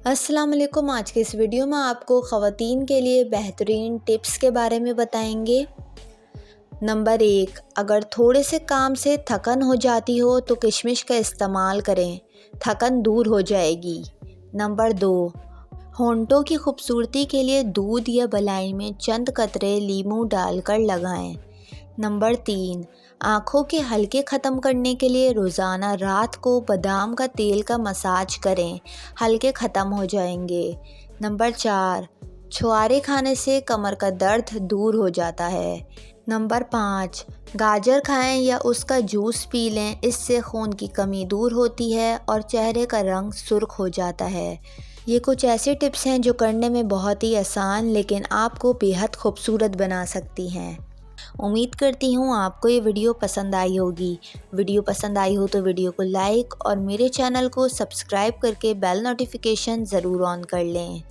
अस्सलाम वालेकुम। आज के इस वीडियो में आपको ख़वातीन के लिए बेहतरीन टिप्स के बारे में बताएंगे। नंबर 1, अगर थोड़े से काम से थकन हो जाती हो तो किशमिश का इस्तेमाल करें, थकन दूर हो जाएगी। नंबर 2, होंठों की खूबसूरती के लिए दूध या मलाई में चंद कतरे लीमू डालकर लगाएं। नंबर 3, आँखों के हल्के ख़त्म करने के लिए रोज़ाना रात को बादाम का तेल का मसाज करें, हल्के ख़त्म हो जाएंगे। नंबर 4, छुआरे खाने से कमर का दर्द दूर हो जाता है। नंबर 5, गाजर खाएं या उसका जूस पी लें, इससे खून की कमी दूर होती है और चेहरे का रंग सुर्ख हो जाता है। ये कुछ ऐसे टिप्स हैं जो करने में बहुत ही आसान लेकिन आपको बेहद खूबसूरत बना सकती हैं। उम्मीद करती हूँ आपको ये वीडियो पसंद आई होगी। वीडियो पसंद आई हो तो वीडियो को लाइक और मेरे चैनल को सब्सक्राइब करके बेल नोटिफिकेशन ज़रूर ऑन कर लें।